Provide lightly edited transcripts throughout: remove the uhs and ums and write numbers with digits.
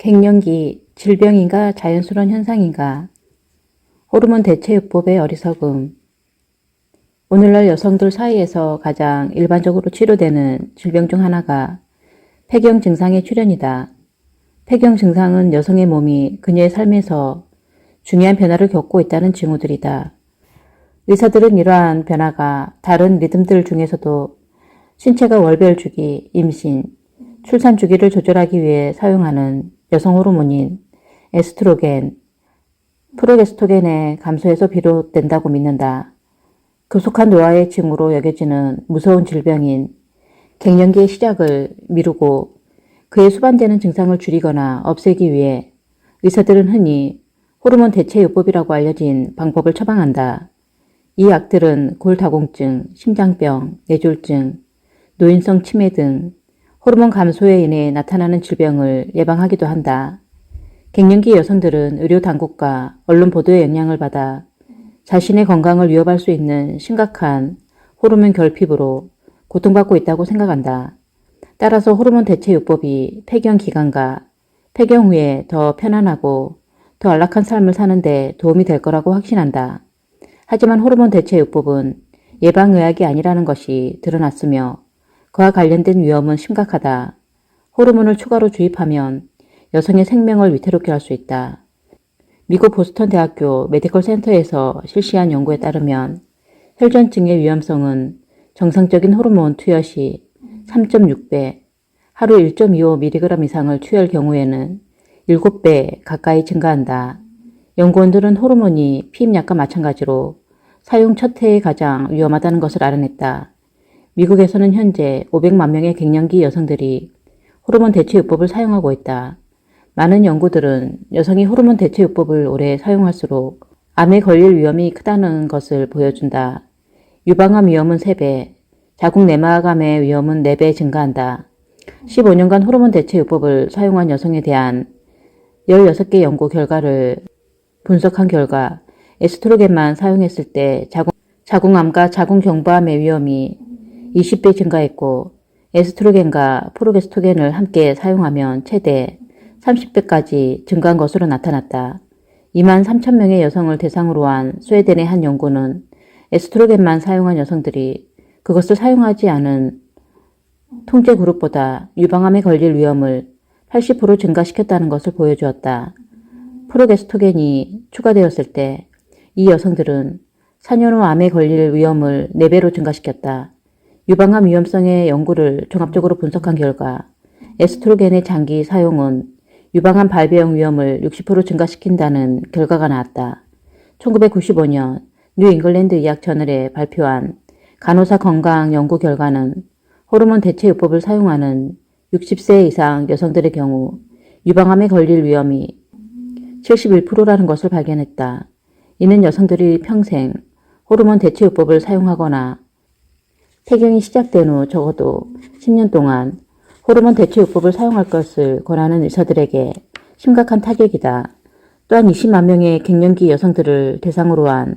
갱년기 질병인가 자연스러운 현상인가? 호르몬 대체요법의 어리석음. 오늘날 여성들 사이에서 가장 일반적으로 치료되는 질병 중 하나가 폐경 증상의 출현이다. 폐경 증상은 여성의 몸이 그녀의 삶에서 중요한 변화를 겪고 있다는 징후들이다. 의사들은 이러한 변화가 다른 리듬들 중에서도 신체가 월별 주기, 임신, 출산 주기를 조절하기 위해 사용하는 여성 호르몬인 에스트로겐, 프로게스토겐의 감소에서 비롯된다고 믿는다. 급속한 노화의 징후로 여겨지는 무서운 질병인 갱년기의 시작을 미루고 그에 수반되는 증상을 줄이거나 없애기 위해 의사들은 흔히 호르몬 대체요법이라고 알려진 방법을 처방한다. 이 약들은 골다공증, 심장병, 뇌졸중, 노인성 치매 등 호르몬 감소에 인해 나타나는 질병을 예방하기도 한다. 갱년기 여성들은 의료 당국과 언론 보도의 영향을 받아 자신의 건강을 위협할 수 있는 심각한 호르몬 결핍으로 고통받고 있다고 생각한다. 따라서 호르몬 대체요법이 폐경 기간과 폐경 후에 더 편안하고 더 안락한 삶을 사는 데 도움이 될 거라고 확신한다. 하지만 호르몬 대체요법은 예방의학이 아니라는 것이 드러났으며 그와 관련된 위험은 심각하다. 호르몬을 추가로 주입하면 여성의 생명을 위태롭게 할 수 있다. 미국 보스턴 대학교 메디컬 센터에서 실시한 연구에 따르면 혈전증의 위험성은 정상적인 호르몬 투여 시 3.6배, 하루 1.25mg 이상을 투여할 경우에는 7배 가까이 증가한다. 연구원들은 호르몬이 피임약과 마찬가지로 사용 첫 해에 가장 위험하다는 것을 알아냈다. 미국에서는 현재 500만 명의 갱년기 여성들이 호르몬 대체요법을 사용하고 있다. 많은 연구들은 여성이 호르몬 대체요법을 오래 사용할수록 암에 걸릴 위험이 크다는 것을 보여준다. 유방암 위험은 3배, 자궁 내막암의 위험은 4배 증가한다. 15년간 호르몬 대체요법을 사용한 여성에 대한 16개 연구 결과를 분석한 결과 에스트로겐만 사용했을 때 자궁암과 자궁경부암의 위험이 20배 증가했고 에스트로겐과 프로게스토겐을 함께 사용하면 최대 30배까지 증가한 것으로 나타났다. 2만 3천 명의 여성을 대상으로 한 스웨덴의 한 연구는 에스트로겐만 사용한 여성들이 그것을 사용하지 않은 통제 그룹보다 유방암에 걸릴 위험을 80% 증가시켰다는 것을 보여주었다. 프로게스토겐이 추가되었을 때 이 여성들은 4년 후 암에 걸릴 위험을 4배로 증가시켰다. 유방암 위험성의 연구를 종합적으로 분석한 결과 에스트로겐의 장기 사용은 유방암 발병 위험을 60% 증가시킨다는 결과가 나왔다. 1995년 뉴 잉글랜드 의학 저널에 발표한 간호사 건강 연구 결과는 호르몬 대체요법을 사용하는 60세 이상 여성들의 경우 유방암에 걸릴 위험이 71%라는 것을 발견했다. 이는 여성들이 평생 호르몬 대체요법을 사용하거나 폐경이 시작된 후 적어도 10년 동안 호르몬 대체요법을 사용할 것을 권하는 의사들에게 심각한 타격이다. 또한 20만 명의 갱년기 여성들을 대상으로 한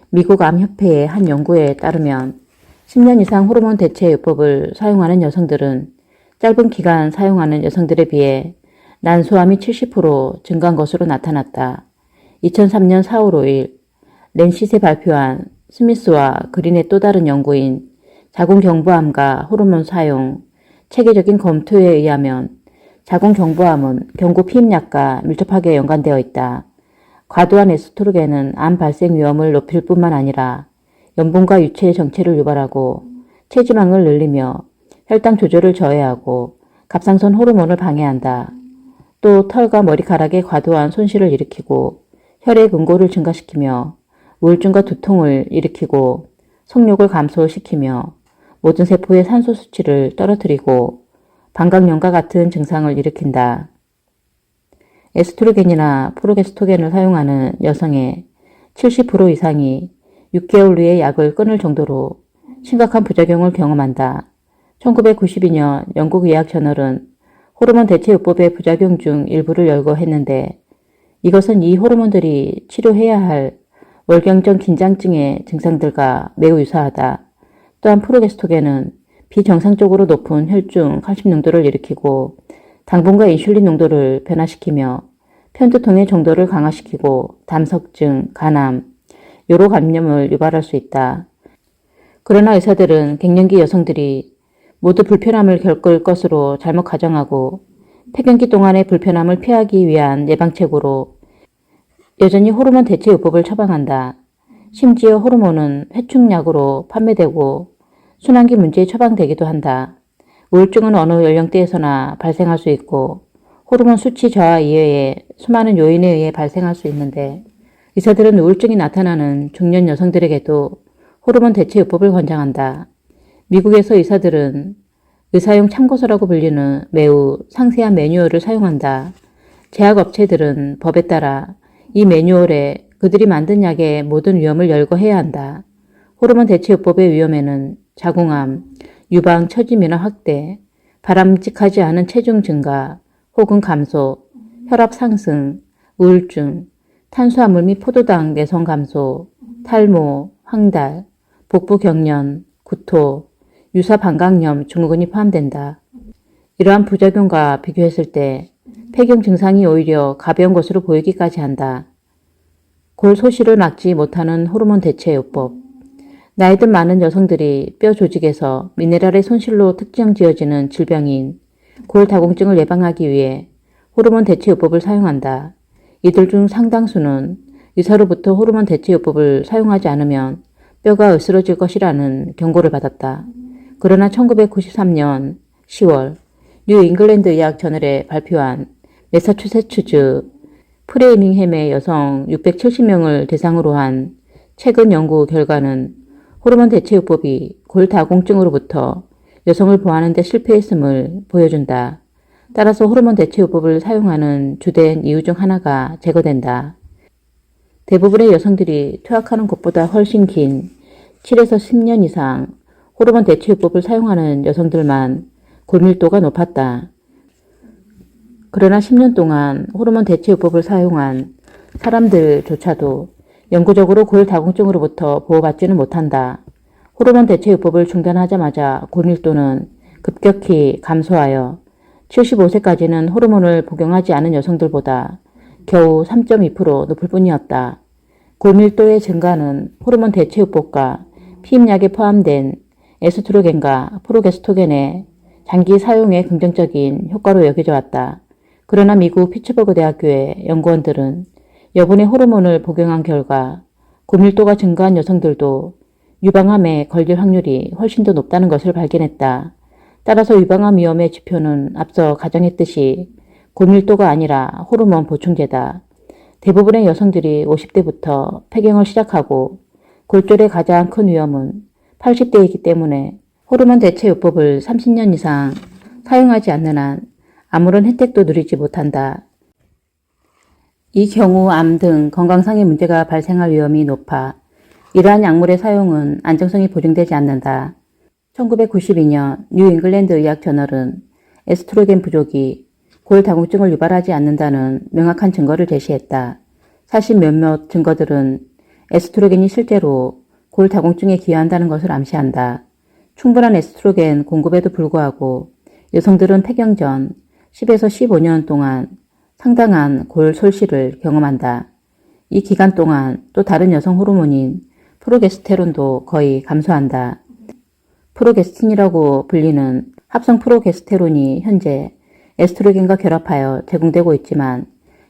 미국 암협회의 한 연구에 따르면 10년 이상 호르몬 대체요법을 사용하는 여성들은 짧은 기간 사용하는 여성들에 비해 난소암이 70% 증가한 것으로 나타났다. 2003년 4월 5일 랜싯에 발표한 스미스와 그린의 또 다른 연구인 자궁경부암과 호르몬 사용, 체계적인 검토에 의하면 자궁경부암은 경구 피임약과 밀접하게 연관되어 있다. 과도한 에스트로겐은 암 발생 위험을 높일 뿐만 아니라 연분과 유체의 정체를 유발하고 체지방을 늘리며 혈당 조절을 저해하고 갑상선 호르몬을 방해한다. 또 털과 머리카락의 과도한 손실을 일으키고 혈액 응고를 증가시키며 우울증과 두통을 일으키고 성욕을 감소시키며 모든 세포의 산소 수치를 떨어뜨리고 방광염과 같은 증상을 일으킨다. 에스트로겐이나 프로게스토겐을 사용하는 여성의 70% 이상이 6개월 후에 약을 끊을 정도로 심각한 부작용을 경험한다. 1992년 영국 의학 저널은 호르몬 대체요법의 부작용 중 일부를 열거했는데 이것은 이 호르몬들이 치료해야 할 월경적 긴장증의 증상들과 매우 유사하다. 또한 프로게스토겐은 비정상적으로 높은 혈중 칼슘 농도를 일으키고 당분과 인슐린 농도를 변화시키며 편두통의 정도를 강화시키고 담석증, 간암, 요로 감염을 유발할 수 있다. 그러나 의사들은 갱년기 여성들이 모두 불편함을 겪을 것으로 잘못 가정하고 폐경기 동안의 불편함을 피하기 위한 예방책으로 여전히 호르몬 대체요법을 처방한다. 심지어 호르몬은 회충약으로 판매되고 순환기 문제에 처방되기도 한다. 우울증은 어느 연령대에서나 발생할 수 있고 호르몬 수치 저하 이외에 수많은 요인에 의해 발생할 수 있는데 의사들은 우울증이 나타나는 중년 여성들에게도 호르몬 대체요법을 권장한다. 미국에서 의사들은 의사용 참고서라고 불리는 매우 상세한 매뉴얼을 사용한다. 제약업체들은 법에 따라 이 매뉴얼에 그들이 만든 약의 모든 위험을 열거해야 한다. 호르몬 대체요법의 위험에는 자궁암, 유방 처지민화 확대, 바람직하지 않은 체중 증가 혹은 감소, 혈압 상승, 우울증, 탄수화물 및 포도당 내성 감소, 탈모, 황달, 복부 경련, 구토, 유사 방광염 증후군이 포함된다. 이러한 부작용과 비교했을 때 폐경 증상이 오히려 가벼운 것으로 보이기까지 한다. 골 소실을 막지 못하는 호르몬 대체요법. 나이 든 많은 여성들이 뼈 조직에서 미네랄의 손실로 특정지어지는 질병인 골다공증을 예방하기 위해 호르몬 대체요법을 사용한다. 이들 중 상당수는 의사로부터 호르몬 대체요법을 사용하지 않으면 뼈가 으스러질 것이라는 경고를 받았다. 그러나 1993년 10월 뉴 잉글랜드 의학 저널에 발표한 매사추세츠주 프레이밍햄의 여성 670명을 대상으로 한 최근 연구 결과는 호르몬 대체요법이 골다공증으로부터 여성을 보호하는 데 실패했음을 보여준다. 따라서 호르몬 대체요법을 사용하는 주된 이유 중 하나가 제거된다. 대부분의 여성들이 투약하는 것보다 훨씬 긴 7에서 10년 이상 호르몬 대체요법을 사용하는 여성들만 골밀도가 높았다. 그러나 10년 동안 호르몬 대체요법을 사용한 사람들조차도 영구적으로 골다공증으로부터 보호받지는 못한다. 호르몬 대체요법을 중단하자마자 골밀도는 급격히 감소하여 75세까지는 호르몬을 복용하지 않은 여성들보다 겨우 3.2% 높을 뿐이었다. 골밀도의 증가는 호르몬 대체요법과 피임약에 포함된 에스트로겐과 프로게스토겐의 장기 사용에 긍정적인 효과로 여겨져 왔다. 그러나 미국 피츠버그 대학교의 연구원들은 여분의 호르몬을 복용한 결과 골밀도가 증가한 여성들도 유방암에 걸릴 확률이 훨씬 더 높다는 것을 발견했다. 따라서 유방암 위험의 지표는 앞서 가정했듯이 골밀도가 아니라 호르몬 보충제다. 대부분의 여성들이 50대부터 폐경을 시작하고 골절의 가장 큰 위험은 80대이기 때문에 호르몬 대체요법을 30년 이상 사용하지 않는 한 아무런 혜택도 누리지 못한다. 이 경우 암 등 건강상의 문제가 발생할 위험이 높아 이러한 약물의 사용은 안정성이 보증되지 않는다. 1992년 뉴 잉글랜드 의학 저널은 에스트로겐 부족이 골다공증을 유발하지 않는다는 명확한 증거를 제시했다. 사실 몇몇 증거들은 에스트로겐이 실제로 골다공증에 기여한다는 것을 암시한다. 충분한 에스트로겐 공급에도 불구하고 여성들은 폐경 전 10에서 15년 동안 상당한 골 솔실을 경험한다. 이 기간 동안 또 다른 여성 호르몬인 프로게스테론도 거의 감소한다. 프로게스틴이라고 불리는 합성 프로게스테론이 현재 에스트로겐과 결합하여 제공되고 있지만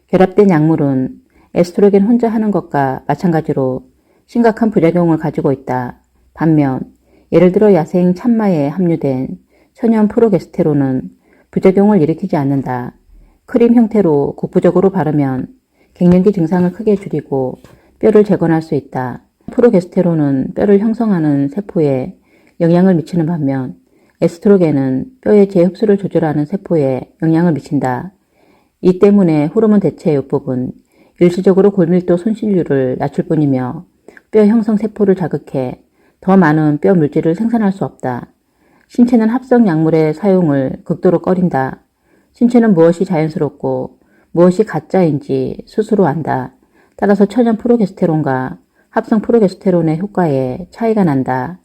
결합된 약물은 에스트로겐 혼자 하는 것과 마찬가지로 심각한 부작용을 가지고 있다. 반면 예를 들어 야생 참마에 함유된 천연 프로게스테론은 부작용을 일으키지 않는다. 크림 형태로 국부적으로 바르면 갱년기 증상을 크게 줄이고 뼈를 재건할 수 있다. 프로게스테론은 뼈를 형성하는 세포에 영향을 미치는 반면 에스트로겐은 뼈의 재흡수를 조절하는 세포에 영향을 미친다. 이 때문에 호르몬 대체요법은 일시적으로 골밀도 손실률을 낮출 뿐이며 뼈 형성 세포를 자극해 더 많은 뼈 물질을 생산할 수 없다. 신체는 합성 약물의 사용을 극도로 꺼린다. 신체는 무엇이 자연스럽고 무엇이 가짜인지 스스로 안다. 따라서 천연 프로게스테론과 합성 프로게스테론의 효과에 차이가 난다.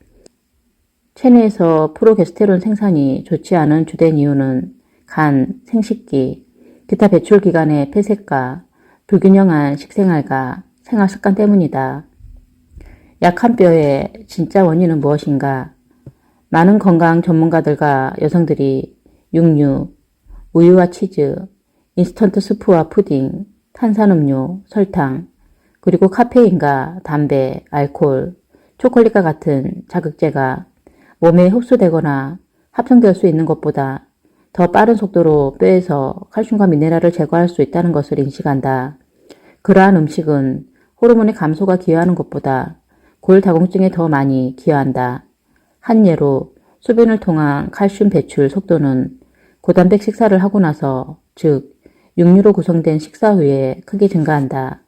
체내에서 프로게스테론 생산이 좋지 않은 주된 이유는 간, 생식기, 기타 배출기관의 폐색과 불균형한 식생활과 생활습관 때문이다. 약한 뼈의 진짜 원인은 무엇인가? 많은 건강 전문가들과 여성들이 육류, 우유와 치즈, 인스턴트 스프와 푸딩, 탄산음료, 설탕, 그리고 카페인과 담배, 알코올, 초콜릿과 같은 자극제가 몸에 흡수되거나 합성될 수 있는 것보다 더 빠른 속도로 뼈에서 칼슘과 미네랄을 제거할 수 있다는 것을 인식한다. 그러한 음식은 호르몬의 감소가 기여하는 것보다 골다공증에 더 많이 기여한다. 한 예로 소변을 통한 칼슘 배출 속도는 고단백 식사를 하고 나서, 즉 육류로 구성된 식사 후에 크게 증가한다.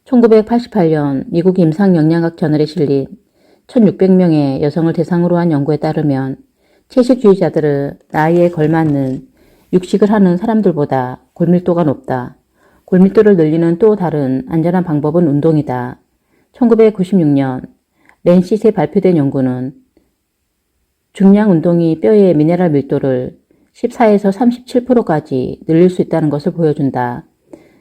1988년 미국 임상영양학 저널에 실린 1600명의 여성을 대상으로 한 연구에 따르면 채식주의자들은 나이에 걸맞는 육식을 하는 사람들보다 골밀도가 높다. 골밀도를 늘리는 또 다른 안전한 방법은 운동이다. 1996년 랜시스에 발표된 연구는 중량 운동이 뼈의 미네랄 밀도를 14에서 37%까지 늘릴 수 있다는 것을 보여준다.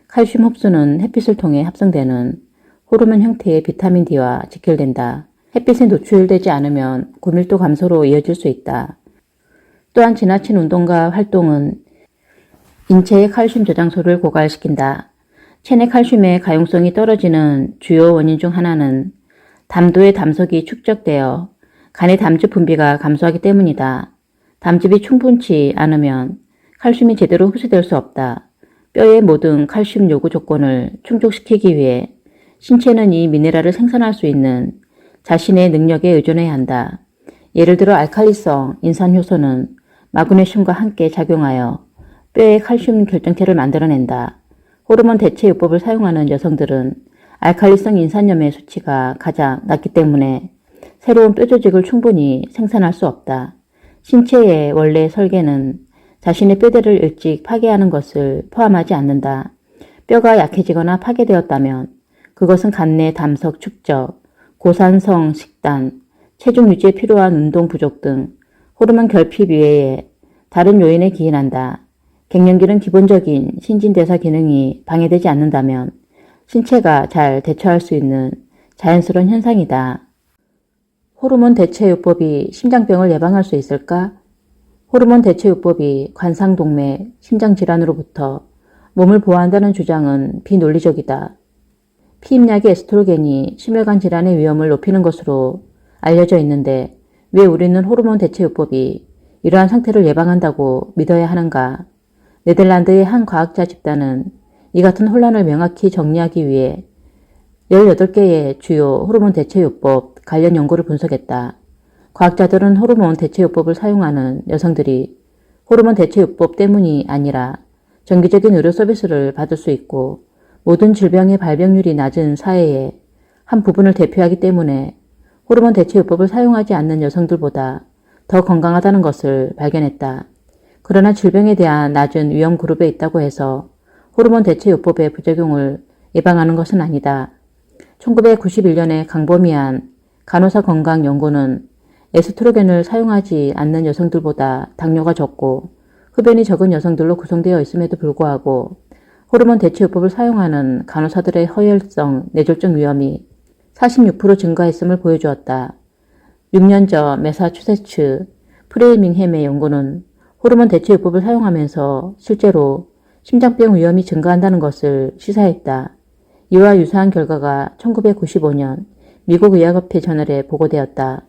칼슘 흡수는 햇빛을 통해 합성되는 호르몬 형태의 비타민 D와 직결된다. 햇빛에 노출되지 않으면 고밀도 감소로 이어질 수 있다. 또한 지나친 운동과 활동은 인체의 칼슘 저장소를 고갈시킨다. 체내 칼슘의 가용성이 떨어지는 주요 원인 중 하나는 담도의 담석이 축적되어 간의 담즙 분비가 감소하기 때문이다. 담즙이 충분치 않으면 칼슘이 제대로 흡수될 수 없다. 뼈의 모든 칼슘 요구 조건을 충족시키기 위해 신체는 이 미네랄을 생산할 수 있는 자신의 능력에 의존해야 한다. 예를 들어 알칼리성 인산효소는 마그네슘과 함께 작용하여 뼈의 칼슘 결정체를 만들어낸다. 호르몬 대체요법을 사용하는 여성들은 알칼리성 인산염의 수치가 가장 낮기 때문에 새로운 뼈 조직을 충분히 생산할 수 없다. 신체의 원래 설계는 자신의 뼈대를 일찍 파괴하는 것을 포함하지 않는다. 뼈가 약해지거나 파괴되었다면 그것은 간내 담석 축적, 고산성 식단, 체중 유지에 필요한 운동 부족 등 호르몬 결핍 외에 다른 요인에 기인한다. 갱년기는 기본적인 신진대사 기능이 방해되지 않는다면 신체가 잘 대처할 수 있는 자연스러운 현상이다. 호르몬 대체요법이 심장병을 예방할 수 있을까? 호르몬 대체요법이 관상동맥, 심장질환으로부터 몸을 보호한다는 주장은 비논리적이다. 피임약의 에스트로겐이 심혈관 질환의 위험을 높이는 것으로 알려져 있는데 왜 우리는 호르몬 대체요법이 이러한 상태를 예방한다고 믿어야 하는가? 네덜란드의 한 과학자 집단은 이 같은 혼란을 명확히 정리하기 위해 18개의 주요 호르몬 대체요법 관련 연구를 분석했다. 과학자들은 호르몬 대체요법을 사용하는 여성들이 호르몬 대체요법 때문이 아니라 정기적인 의료 서비스를 받을 수 있고 모든 질병의 발병률이 낮은 사회의 한 부분을 대표하기 때문에 호르몬 대체요법을 사용하지 않는 여성들보다 더 건강하다는 것을 발견했다. 그러나 질병에 대한 낮은 위험 그룹에 있다고 해서 호르몬 대체요법의 부작용을 예방하는 것은 아니다. 1991년에 강범위한 간호사 건강 연구는 에스트로겐을 사용하지 않는 여성들보다 당뇨가 적고 흡연이 적은 여성들로 구성되어 있음에도 불구하고 호르몬 대체요법을 사용하는 간호사들의 허혈성 뇌졸중 위험이 46% 증가했음을 보여주었다. 6년 전 매사추세츠 프레이밍햄의 연구는 호르몬 대체요법을 사용하면서 실제로 심장병 위험이 증가한다는 것을 시사했다. 이와 유사한 결과가 1995년 미국 의학협회 저널에 보고되었다.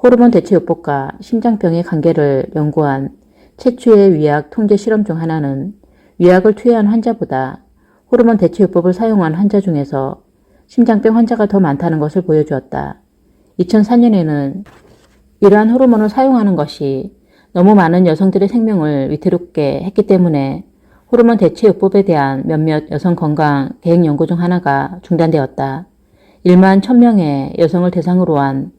호르몬 대체요법과 심장병의 관계를 연구한 최초의 위약 통제 실험 중 하나는 위약을 투여한 환자보다 호르몬 대체요법을 사용한 환자 중에서 심장병 환자가 더 많다는 것을 보여주었다. 2004년에는 이러한 호르몬을 사용하는 것이 너무 많은 여성들의 생명을 위태롭게 했기 때문에 호르몬 대체요법에 대한 몇몇 여성 건강 대행 연구 중 하나가 중단되었다. 1만 1000명의 여성을 대상으로 한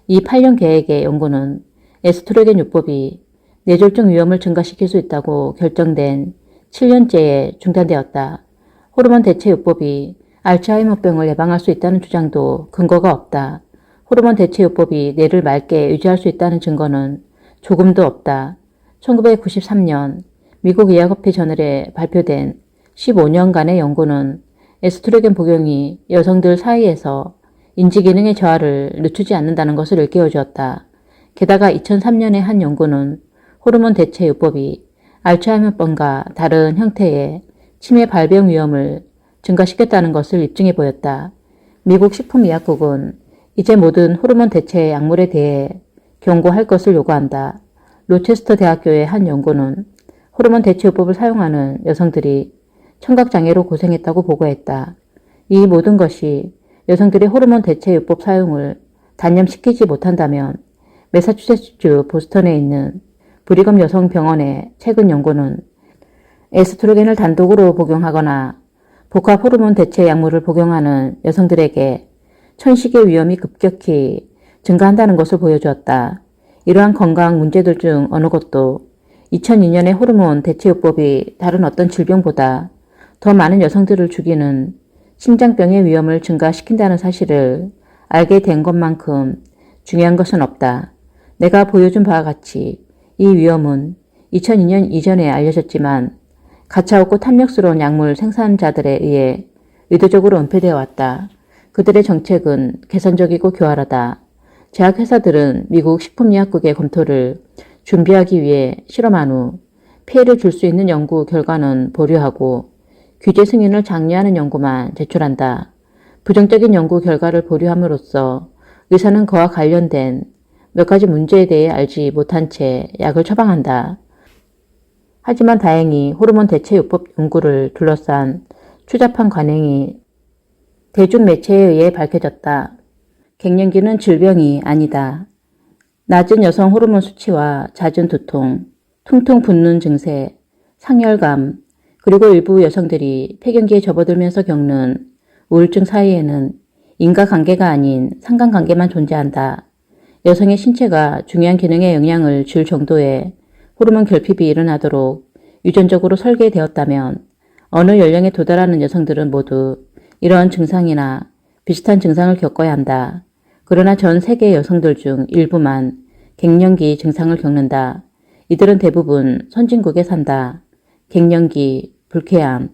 이 8년 계획의 연구는 에스트로겐 요법이 뇌졸중 위험을 증가시킬 수 있다고 결정된 7년째에 중단되었다. 호르몬 대체요법이 알츠하이머병을 예방할 수 있다는 주장도 근거가 없다. 호르몬 대체요법이 뇌를 맑게 유지할 수 있다는 증거는 조금도 없다. 1993년 미국 의학업회 저널에 발표된 15년간의 연구는 에스트로겐 복용이 여성들 사이에서 인지기능의 저하를 늦추지 않는다는 것을 일깨워주었다. 게다가 2003년의 한 연구는 호르몬 대체요법이 알츠하이머병과 다른 형태의 치매 발병 위험을 증가시켰다는 것을 입증해 보였다. 미국 식품의약국은 이제 모든 호르몬 대체 약물에 대해 경고할 것을 요구한다. 로체스터 대학교의 한 연구는 호르몬 대체요법을 사용하는 여성들이 청각장애로 고생했다고 보고했다. 이 모든 것이 여성들의 호르몬 대체요법 사용을 단념시키지 못한다면 매사추세츠 보스턴에 있는 브리검 여성병원의 최근 연구는 에스트로겐을 단독으로 복용하거나 복합 호르몬 대체 약물을 복용하는 여성들에게 천식의 위험이 급격히 증가한다는 것을 보여주었다. 이러한 건강 문제들 중 어느 것도 2002년의 호르몬 대체요법이 다른 어떤 질병보다 더 많은 여성들을 죽이는 심장병의 위험을 증가시킨다는 사실을 알게 된 것만큼 중요한 것은 없다. 내가 보여준 바와 같이 이 위험은 2002년 이전에 알려졌지만 가차없고 탐욕스러운 약물 생산자들에 의해 의도적으로 은폐되어 왔다. 그들의 정책은 개선적이고 교활하다. 제약회사들은 미국 식품의약국의 검토를 준비하기 위해 실험한 후 피해를 줄 수 있는 연구 결과는 보류하고 규제 승인을 장려하는 연구만 제출한다. 부정적인 연구 결과를 보류함으로써 의사는 그와 관련된 몇 가지 문제에 대해 알지 못한 채 약을 처방한다. 하지만 다행히 호르몬 대체요법 연구를 둘러싼 추잡한 관행이 대중매체에 의해 밝혀졌다. 갱년기는 질병이 아니다. 낮은 여성 호르몬 수치와 잦은 두통, 퉁퉁 붓는 증세, 상열감, 그리고 일부 여성들이 폐경기에 접어들면서 겪는 우울증 사이에는 인과관계가 아닌 상관관계만 존재한다. 여성의 신체가 중요한 기능에 영향을 줄 정도의 호르몬 결핍이 일어나도록 유전적으로 설계되었다면 어느 연령에 도달하는 여성들은 모두 이러한 증상이나 비슷한 증상을 겪어야 한다. 그러나 전 세계 여성들 중 일부만 갱년기 증상을 겪는다. 이들은 대부분 선진국에 산다. 갱년기, 불쾌함,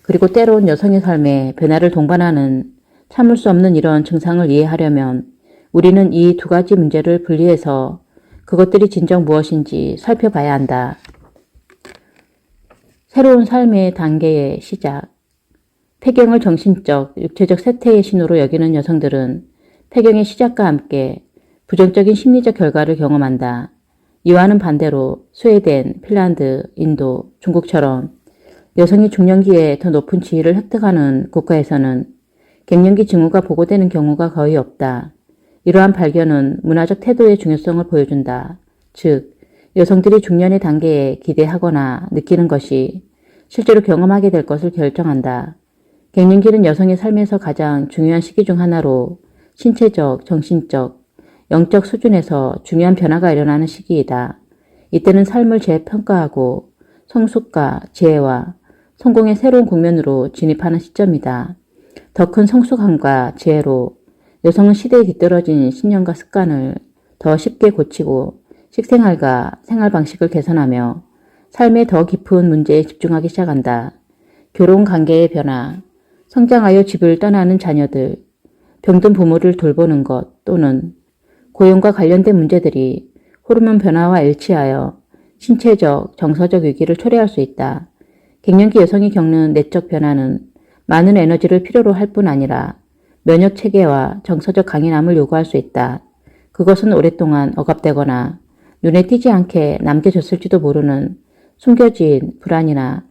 그리고 때론 여성의 삶에 변화를 동반하는 참을 수 없는 이런 증상을 이해하려면 우리는 이 두 가지 문제를 분리해서 그것들이 진정 무엇인지 살펴봐야 한다. 새로운 삶의 단계의 시작. 폐경을 정신적, 육체적 세태의 신호로 여기는 여성들은 폐경의 시작과 함께 부정적인 심리적 결과를 경험한다. 이와는 반대로 스웨덴, 핀란드, 인도, 중국처럼 여성이 중년기에 더 높은 지위를 획득하는 국가에서는 갱년기 징후가 보고되는 경우가 거의 없다. 이러한 발견은 문화적 태도의 중요성을 보여준다. 즉, 여성들이 중년의 단계에 기대하거나 느끼는 것이 실제로 경험하게 될 것을 결정한다. 갱년기는 여성의 삶에서 가장 중요한 시기 중 하나로 신체적, 정신적, 영적 수준에서 중요한 변화가 일어나는 시기이다. 이때는 삶을 재평가하고 성숙과 지혜와 성공의 새로운 국면으로 진입하는 시점이다. 더 큰 성숙함과 지혜로 여성은 시대에 뒤떨어진 신념과 습관을 더 쉽게 고치고 식생활과 생활 방식을 개선하며 삶의 더 깊은 문제에 집중하기 시작한다. 결혼 관계의 변화, 성장하여 집을 떠나는 자녀들, 병든 부모를 돌보는 것 또는 고용과 관련된 문제들이 호르몬 변화와 일치하여 신체적, 정서적 위기를 초래할 수 있다. 갱년기 여성이 겪는 내적 변화는 많은 에너지를 필요로 할 뿐 아니라 면역 체계와 정서적 강인함을 요구할 수 있다. 그것은 오랫동안 억압되거나 눈에 띄지 않게 남겨졌을지도 모르는 숨겨진 불안이나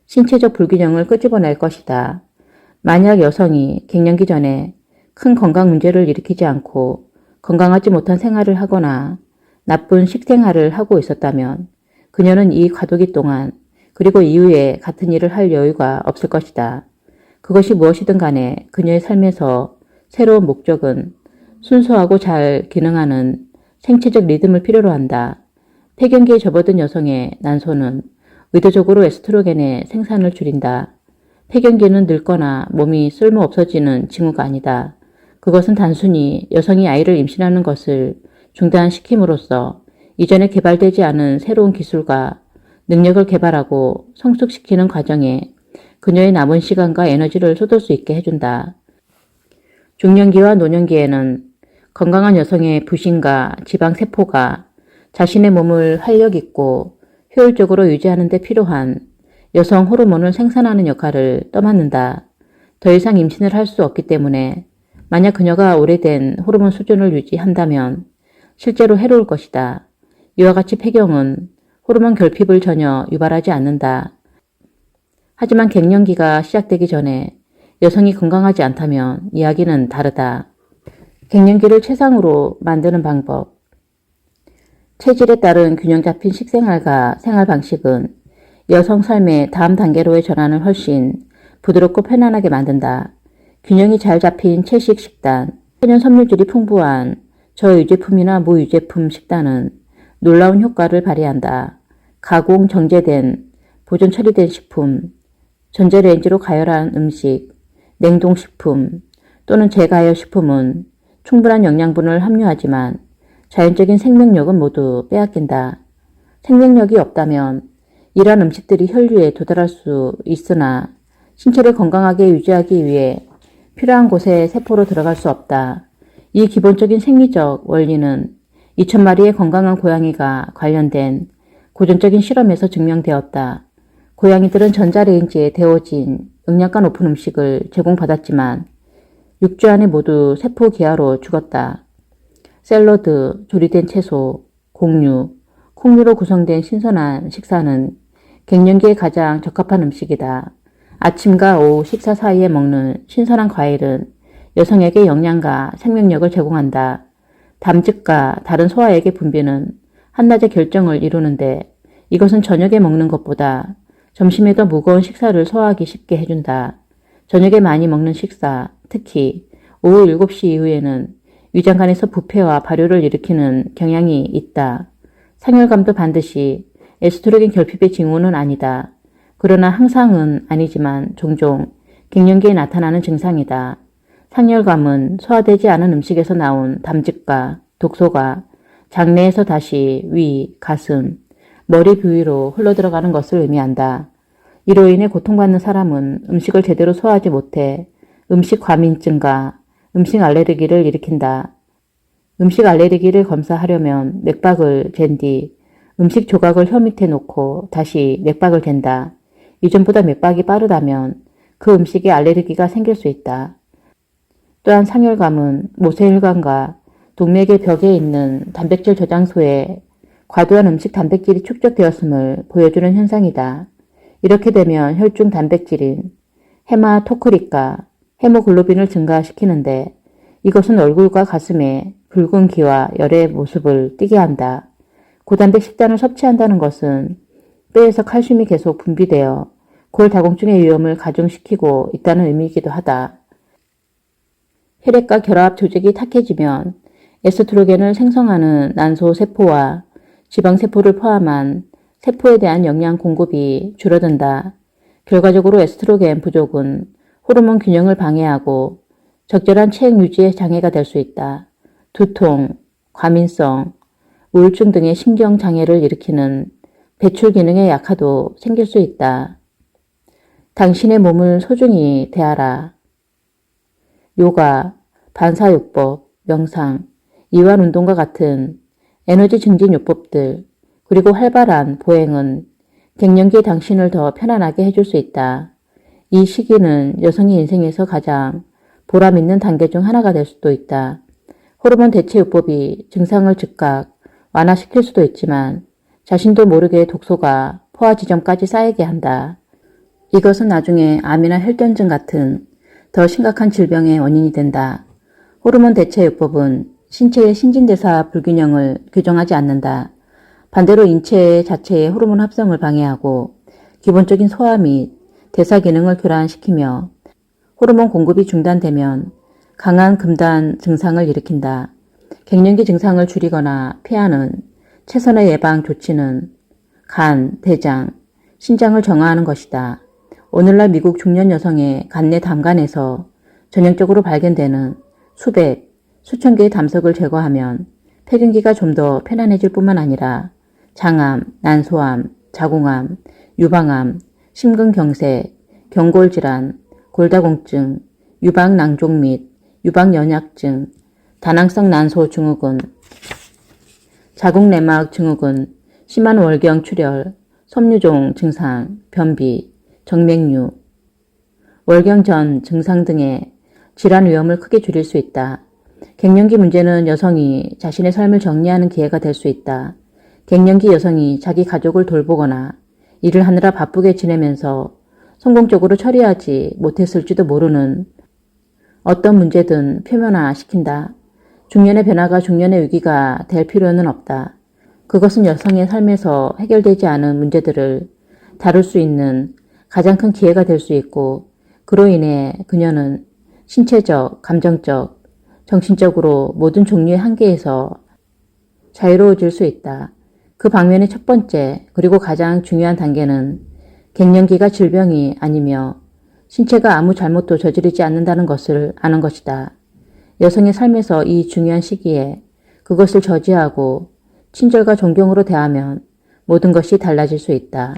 신체적 불균형을 끄집어낼 것이다. 만약 여성이 갱년기 전에 큰 건강 문제를 일으키지 않고 건강하지 못한 생활을 하거나 나쁜 식생활을 하고 있었다면 그녀는 이 과도기 동안 그리고 이후에 같은 일을 할 여유가 없을 것이다. 그것이 무엇이든 간에 그녀의 삶에서 새로운 목적은 순수하고 잘 기능하는 생체적 리듬을 필요로 한다. 폐경기에 접어든 여성의 난소는 의도적으로 에스트로겐의 생산을 줄인다. 폐경기는 늙거나 몸이 쓸모 없어지는 징후가 아니다. 그것은 단순히 여성이 아이를 임신하는 것을 중단시킴으로써 이전에 개발되지 않은 새로운 기술과 능력을 개발하고 성숙시키는 과정에 그녀의 남은 시간과 에너지를 쏟을 수 있게 해준다. 중년기와 노년기에는 건강한 여성의 부신과 지방세포가 자신의 몸을 활력 있고 효율적으로 유지하는 데 필요한 여성 호르몬을 생산하는 역할을 떠맡는다. 더 이상 임신을 할 수 없기 때문에 만약 그녀가 오래된 호르몬 수준을 유지한다면 실제로 해로울 것이다. 이와 같이 폐경은 호르몬 결핍을 전혀 유발하지 않는다. 하지만 갱년기가 시작되기 전에 여성이 건강하지 않다면 이야기는 다르다. 갱년기를 최상으로 만드는 방법. 체질에 따른 균형 잡힌 식생활과 생활 방식은 여성 삶의 다음 단계로의 전환을 훨씬 부드럽고 편안하게 만든다. 균형이 잘 잡힌 채식 식단, 천연 섬유질이 풍부한 저유제품이나 무유제품 식단은 놀라운 효과를 발휘한다. 가공, 정제된, 보존 처리된 식품, 전자레인지로 가열한 음식, 냉동식품 또는 재가열 식품은 충분한 영양분을 함유하지만 자연적인 생명력은 모두 빼앗긴다. 생명력이 없다면 이러한 음식들이 혈류에 도달할 수 있으나 신체를 건강하게 유지하기 위해 필요한 곳에 세포로 들어갈 수 없다. 이 기본적인 생리적 원리는 2,000마리의 건강한 고양이가 관련된 고전적인 실험에서 증명되었다. 고양이들은 전자레인지에 데워진 영양가 높은 음식을 제공받았지만 6주 안에 모두 세포 기화로 죽었다. 샐러드, 조리된 채소, 곡류, 콩류로 구성된 신선한 식사는 갱년기에 가장 적합한 음식이다. 아침과 오후 식사 사이에 먹는 신선한 과일은 여성에게 영양과 생명력을 제공한다. 담즙과 다른 소화액의 분비는 한낮에 결정을 이루는데 이것은 저녁에 먹는 것보다 점심에 더 무거운 식사를 소화하기 쉽게 해준다. 저녁에 많이 먹는 식사, 특히 오후 7시 이후에는 위장관에서 부패와 발효를 일으키는 경향이 있다. 상열감도 반드시 에스트로겐 결핍의 징후는 아니다. 그러나 항상은 아니지만 종종 갱년기에 나타나는 증상이다. 상열감은 소화되지 않은 음식에서 나온 담즙과 독소가 장내에서 다시 위, 가슴, 머리 부위로 흘러들어가는 것을 의미한다. 이로 인해 고통받는 사람은 음식을 제대로 소화하지 못해 음식 과민증과 음식 알레르기를 일으킨다. 음식 알레르기를 검사하려면 맥박을 잰 뒤 음식 조각을 혀 밑에 놓고 다시 맥박을 잰다. 이전보다 맥박이 빠르다면 그 음식에 알레르기가 생길 수 있다. 또한 상열감은 모세혈관과 동맥의 벽에 있는 단백질 저장소에 과도한 음식 단백질이 축적되었음을 보여주는 현상이다. 이렇게 되면 혈중 단백질인 헤마토크릿과 헤모글로빈을 증가시키는데 이것은 얼굴과 가슴에 붉은 기와 열의 모습을 띠게 한다. 고단백 식단을 섭취한다는 것은 뼈에서 칼슘이 계속 분비되어 골다공증의 위험을 가중시키고 있다는 의미이기도 하다. 혈액과 결합 조직이 탁해지면 에스트로겐을 생성하는 난소 세포와 지방세포를 포함한 세포에 대한 영양 공급이 줄어든다. 결과적으로 에스트로겐 부족은 호르몬 균형을 방해하고 적절한 체액 유지에 장애가 될 수 있다. 두통, 과민성, 우울증 등의 신경장애를 일으키는 배출 기능의 약화도 생길 수 있다. 당신의 몸을 소중히 대하라. 요가, 반사요법, 명상, 이완운동과 같은 에너지 증진 요법들, 그리고 활발한 보행은 갱년기 당신을 더 편안하게 해줄 수 있다. 이 시기는 여성의 인생에서 가장 보람 있는 단계 중 하나가 될 수도 있다. 호르몬 대체 요법이 증상을 즉각 완화시킬 수도 있지만 자신도 모르게 독소가 포화 지점까지 쌓이게 한다. 이것은 나중에 암이나 혈전증 같은 더 심각한 질병의 원인이 된다. 호르몬 대체 요법은 신체의 신진대사 불균형을 교정하지 않는다. 반대로 인체 자체의 호르몬 합성을 방해하고 기본적인 소화 및 대사 기능을 교란시키며 호르몬 공급이 중단되면 강한 금단 증상을 일으킨다. 갱년기 증상을 줄이거나 피하는 최선의 예방 조치는 간, 대장, 신장을 정화하는 것이다. 오늘날 미국 중년 여성의 간내 담간에서 전형적으로 발견되는 수백, 수천 개의 담석을 제거하면 폐경기가 좀 더 편안해질 뿐만 아니라 장암, 난소암, 자궁암, 유방암, 심근경색, 경골질환, 골다공증, 유방낭종 및 유방연약증, 다낭성 난소 증후군, 자궁내막 증후군, 심한 월경 출혈, 섬유종 증상, 변비, 정맥류, 월경 전 증상 등의 질환 위험을 크게 줄일 수 있다. 갱년기 문제는 여성이 자신의 삶을 정리하는 기회가 될 수 있다. 갱년기 여성이 자기 가족을 돌보거나 일을 하느라 바쁘게 지내면서 성공적으로 처리하지 못했을지도 모르는 어떤 문제든 표면화시킨다. 중년의 변화가 중년의 위기가 될 필요는 없다. 그것은 여성의 삶에서 해결되지 않은 문제들을 다룰 수 있는 가장 큰 기회가 될 수 있고, 그로 인해 그녀는 신체적, 감정적, 정신적으로 모든 종류의 한계에서 자유로워질 수 있다. 그 방면의 첫 번째, 그리고 가장 중요한 단계는 갱년기가 질병이 아니며 신체가 아무 잘못도 저지르지 않는다는 것을 아는 것이다. 여성의 삶에서 이 중요한 시기에 그것을 저지하고 친절과 존경으로 대하면 모든 것이 달라질 수 있다.